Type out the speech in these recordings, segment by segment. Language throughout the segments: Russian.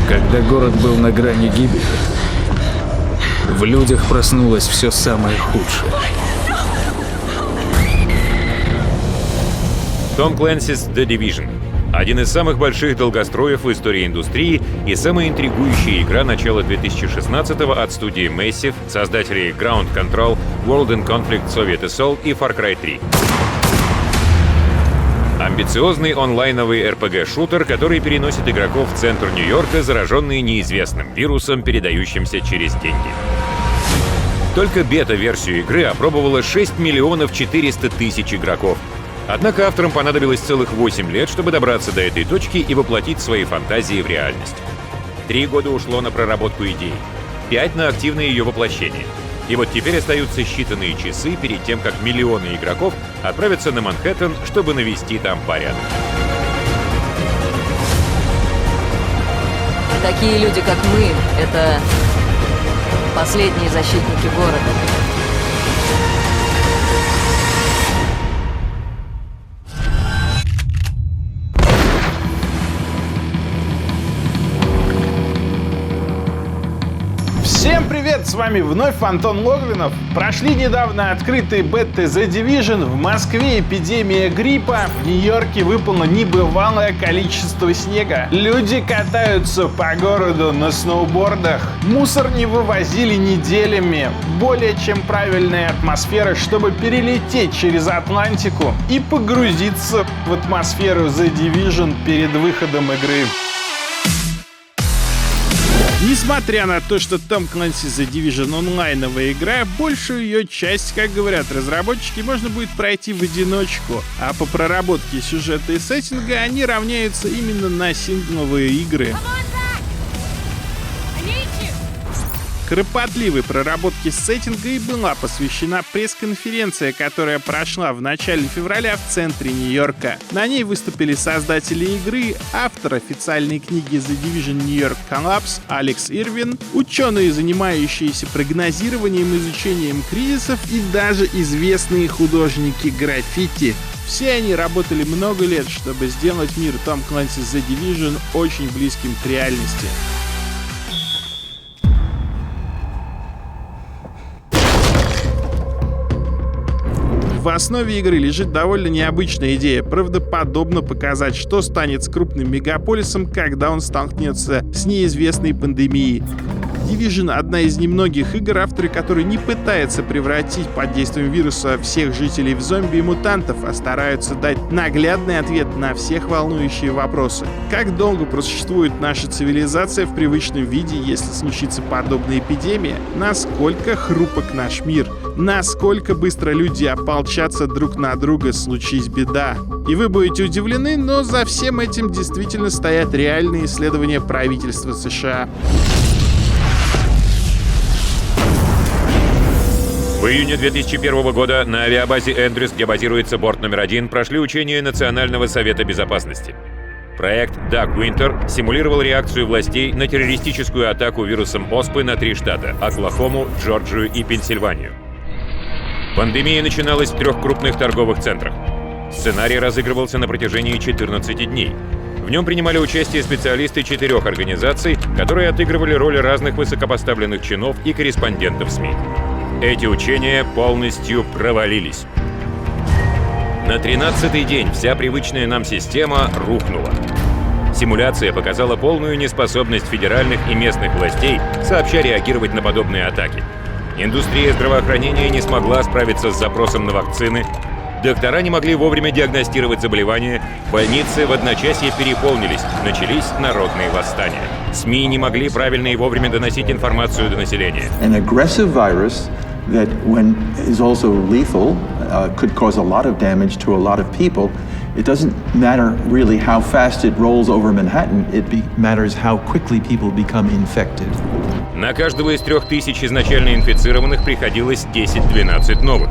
Когда город был на грани гибели, в людях проснулось все самое худшее. Том Клэнсис The Division. Один из самых больших долгостроев в истории индустрии и самая интригующая игра начала 2016-го от студии Massive, создателей Ground Control, World in Conflict Soviet Assault и Far Cry 3. Амбициозный онлайновый RPG-шутер, который переносит игроков в центр Нью-Йорка, зараженные неизвестным вирусом, передающимся через деньги. Только бета-версию игры опробовало 6 миллионов 400 тысяч игроков. Однако авторам понадобилось целых 8 лет, чтобы добраться до этой точки и воплотить свои фантазии в реальность. 3 года ушло на проработку идеи, 5 на активное ее воплощение. И вот теперь остаются считанные часы перед тем, как миллионы игроков отправятся на Манхэттен, чтобы навести там порядок. Такие люди, как мы, это последние защитники города. Всем привет! С вами вновь Антон Логвинов. Прошли недавно открытые беты The Division, в Москве эпидемия гриппа, в Нью-Йорке выпало небывалое количество снега. Люди катаются по городу на сноубордах, мусор не вывозили неделями, более чем правильная атмосфера, чтобы перелететь через Атлантику и погрузиться в атмосферу The Division перед выходом игры. Несмотря на то, что Tom Clancy's The Division онлайновая игра, большую ее часть, как говорят разработчики, можно будет пройти в одиночку, а по проработке сюжета и сеттинга они равняются именно на сингловые игры. Кропотливой проработке сеттинга и была посвящена пресс-конференция, которая прошла в начале февраля в центре Нью-Йорка. На ней выступили создатели игры, автор официальной книги The Division New York Collapse Алекс Ирвин, ученые, занимающиеся прогнозированием и изучением кризисов, и даже известные художники граффити. Все они работали много лет, чтобы сделать мир Tom Clancy's The Division очень близким к реальности. В основе игры лежит довольно необычная идея — правдоподобно показать, что станет с крупным мегаполисом, когда он столкнется с неизвестной пандемией. Division — одна из немногих игр, авторы которой не пытаются превратить под действием вируса всех жителей в зомби и мутантов, а стараются дать наглядный ответ на всех волнующие вопросы. Как долго просуществует наша цивилизация в привычном виде, если случится подобная эпидемия? Насколько хрупок наш мир? Насколько быстро люди ополчатся друг на друга, случись беда? И вы будете удивлены, но за всем этим действительно стоят реальные исследования правительства США. В июне 2001 года на авиабазе Эндрюс, где базируется борт номер 1, прошли учения Национального совета безопасности. Проект Dark Winter симулировал реакцию властей на террористическую атаку вирусом оспы на 3 штата — Оклахому, Джорджию и Пенсильванию. Пандемия начиналась в 3 крупных торговых центрах. Сценарий разыгрывался на протяжении 14 дней. В нем принимали участие специалисты 4 организаций, которые отыгрывали роли разных высокопоставленных чинов и корреспондентов СМИ. Эти учения полностью провалились. На 13-й день вся привычная нам система рухнула. Симуляция показала полную неспособность федеральных и местных властей сообща реагировать на подобные атаки. Индустрия здравоохранения не смогла справиться с запросом на вакцины, доктора не могли вовремя диагностировать заболевания, больницы в одночасье переполнились, начались народные восстания. СМИ не могли правильно и вовремя доносить информацию до населения. That when is also lethal, could cause a lot of damage to a lot of people. It doesn't matter really how fast it rolls over Manhattan, matters how quickly people become infected. На каждого из 3000 изначально инфицированных приходилось 10-12 новых.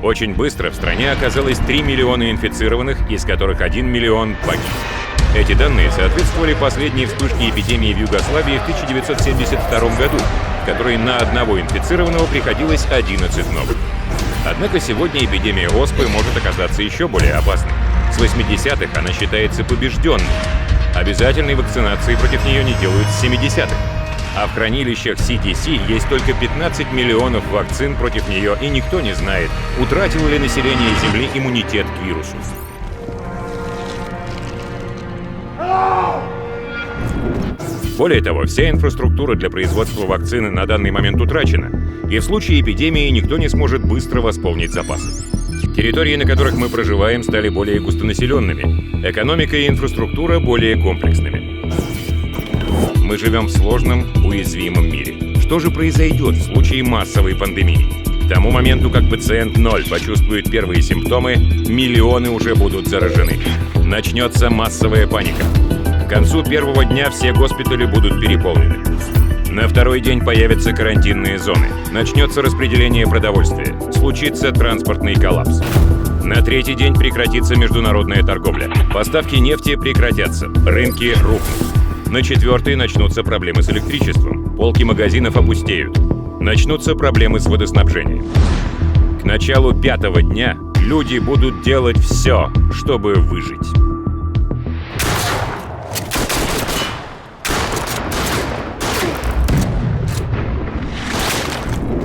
Очень быстро в стране оказалось 3 миллиона инфицированных, из которых 1 миллион погиб. Эти данные соответствовали последней вспышке эпидемии в Югославии в 1972 году, в которой на одного инфицированного приходилось 11 новых. Однако сегодня эпидемия оспы может оказаться еще более опасной. С 80-х она считается побежденной. Обязательной вакцинации против нее не делают с 70-х. А в хранилищах CDC есть только 15 миллионов вакцин против нее, и никто не знает, утратило ли население Земли иммунитет к вирусу. Более того, вся инфраструктура для производства вакцины на данный момент утрачена, и в случае эпидемии никто не сможет быстро восполнить запасы. Территории, на которых мы проживаем, стали более густонаселенными, экономика и инфраструктура более комплексными. Мы живем в сложном, уязвимом мире. Что же произойдет в случае массовой пандемии? К тому моменту, как пациент 0 почувствует первые симптомы, миллионы уже будут заражены. Начнется массовая паника. К концу первого дня все госпитали будут переполнены. На второй день появятся карантинные зоны. Начнется распределение продовольствия. Случится транспортный коллапс. На третий день прекратится международная торговля. Поставки нефти прекратятся. Рынки рухнут. На четвертый начнутся проблемы с электричеством. Полки магазинов опустеют. Начнутся проблемы с водоснабжением. К началу пятого дня люди будут делать все, чтобы выжить.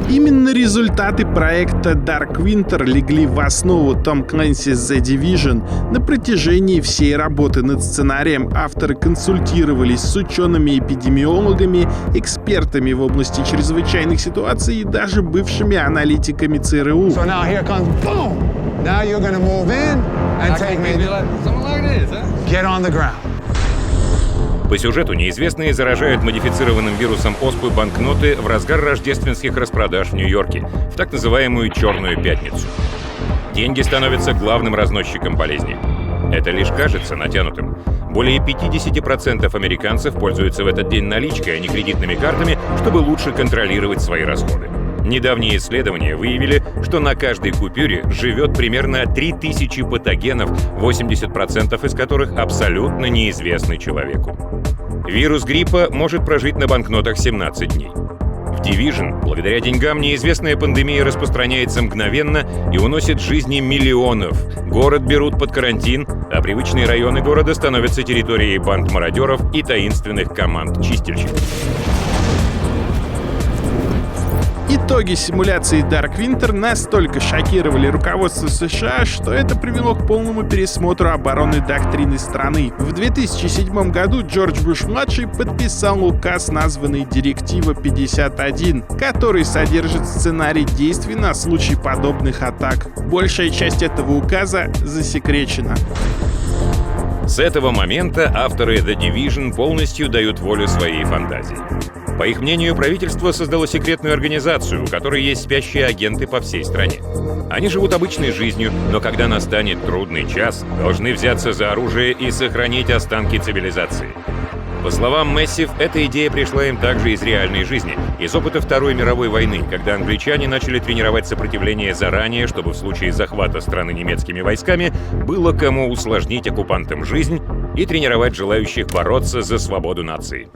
Именно результаты проекта Dark Winter легли в основу Tom Clancy's The Division. На протяжении всей работы над сценарием авторы консультировались с учеными-эпидемиологами, экспертами в области чрезвычайных ситуаций и даже бывшими аналитиками ЦРУ. So now here comes boom. Now you're gonna move in and take me. Get on the ground. По сюжету неизвестные заражают модифицированным вирусом оспы банкноты в разгар рождественских распродаж в Нью-Йорке, в так называемую «Черную пятницу». Деньги становятся главным разносчиком болезни. Это лишь кажется натянутым. Более 50% американцев пользуются в этот день наличкой, а не кредитными картами, чтобы лучше контролировать свои расходы. Недавние исследования выявили, что на каждой купюре живет примерно 3000 патогенов, 80% из которых абсолютно неизвестны человеку. Вирус гриппа может прожить на банкнотах 17 дней. В Division, благодаря деньгам, неизвестная пандемия распространяется мгновенно и уносит жизни миллионов. Город берут под карантин, а привычные районы города становятся территорией банд мародеров и таинственных команд чистильщиков. Итоги симуляции Dark Winter настолько шокировали руководство США, что это привело к полному пересмотру оборонной доктрины страны. В 2007 году Джордж Буш-младший подписал указ, названный «Директива 51», который содержит сценарий действий на случай подобных атак. Большая часть этого указа засекречена. С этого момента авторы The Division полностью дают волю своей фантазии. По их мнению, правительство создало секретную организацию, у которой есть спящие агенты по всей стране. Они живут обычной жизнью, но когда настанет трудный час, должны взяться за оружие и сохранить останки цивилизации. По словам Massive, эта идея пришла им также из реальной жизни, из опыта Второй мировой войны, когда англичане начали тренировать сопротивление заранее, чтобы в случае захвата страны немецкими войсками было кому усложнить оккупантам жизнь и тренировать желающих бороться за свободу нации.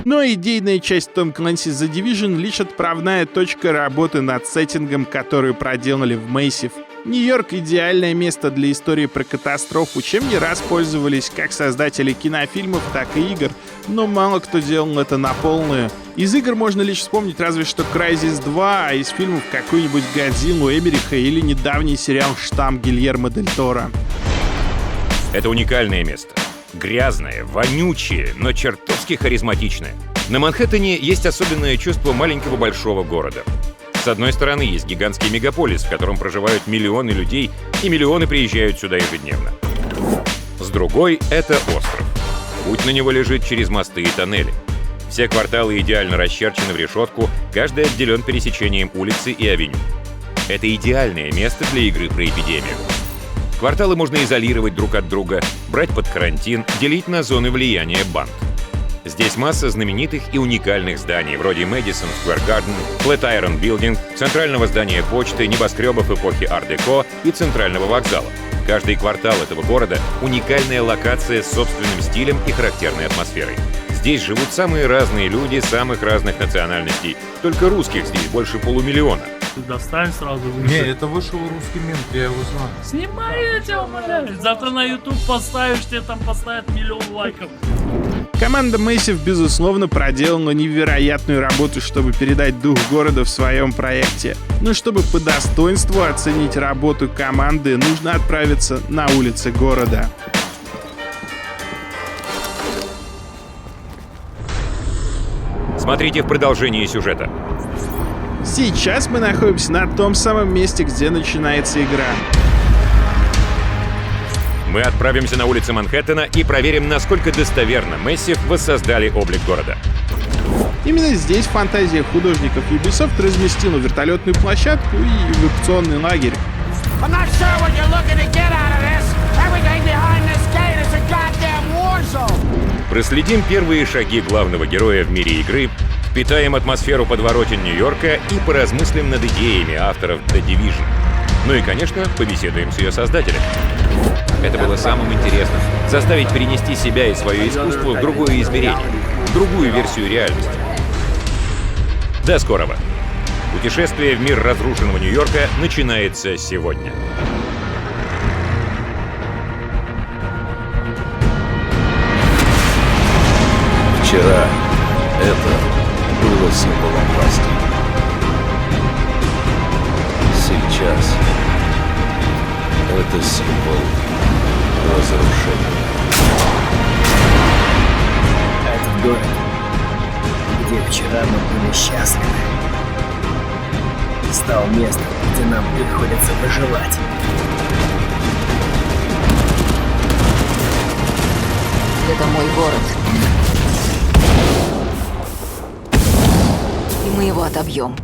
Но идейная часть Tom Clancy's The Division — лишь отправная точка работы над сеттингом, которую проделали в Massive. Нью-Йорк — идеальное место для истории про катастрофу, чем не раз пользовались как создатели кинофильмов, так и игр, но мало кто делал это на полную. Из игр можно лишь вспомнить разве что Crysis 2, а из фильмов какую-нибудь Годзиллу Эмериха или недавний сериал «Штамм» Гильермо дель Торо. Это уникальное место. Грязное, вонючее, но чертовски харизматичное. На Манхэттене есть особенное чувство маленького большого города. С одной стороны, есть гигантский мегаполис, в котором проживают миллионы людей, и миллионы приезжают сюда ежедневно. С другой — это остров. Путь на него лежит через мосты и тоннели. Все кварталы идеально расчерчены в решетку, каждый отделен пересечением улицы и авеню. Это идеальное место для игры про эпидемию. Кварталы можно изолировать друг от друга, брать под карантин, делить на зоны влияния банд. Здесь масса знаменитых и уникальных зданий, вроде Madison Square Garden, Flatiron Building, центрального здания почты, небоскребов эпохи Ар-деко и центрального вокзала. Каждый квартал этого города — уникальная локация с собственным стилем и характерной атмосферой. Здесь живут самые разные люди самых разных национальностей, только русских здесь больше 500 000. Ты достань сразу. Не, это вышел русский мент, я его знаю. Снимай, я тебя умоляю. Завтра на YouTube поставишь, тебе там поставят 1 000 000 лайков. Команда Massive, безусловно, проделала невероятную работу, чтобы передать дух города в своем проекте. Но чтобы по достоинству оценить работу команды, нужно отправиться на улицы города. Смотрите в продолжении сюжета. Сейчас мы находимся на том самом месте, где начинается игра. Мы отправимся на улицы Манхэттена и проверим, насколько достоверно Massive воссоздали облик города. Именно здесь фантазия художников Ubisoft разместила вертолетную площадку и эвакуационный лагерь. I'm not sure what you're looking to get out of this. Everything behind this gate is a goddamn war zone. Проследим первые шаги главного героя в мире игры, впитаем атмосферу подворотен Нью-Йорка и поразмыслим над идеями авторов The Division. Ну и, конечно, побеседуем с ее создателем. Это было самым интересным — заставить перенести себя и свое искусство в другое измерение, в другую версию реальности. До скорого! Путешествие в мир разрушенного Нью-Йорка начинается сегодня. Вчера это было символом власти. Сейчас это символ разрушения. Этот город, где вчера мы были счастливы, стал местом, где нам приходится выживать. Это мой город. И мы его отобьем.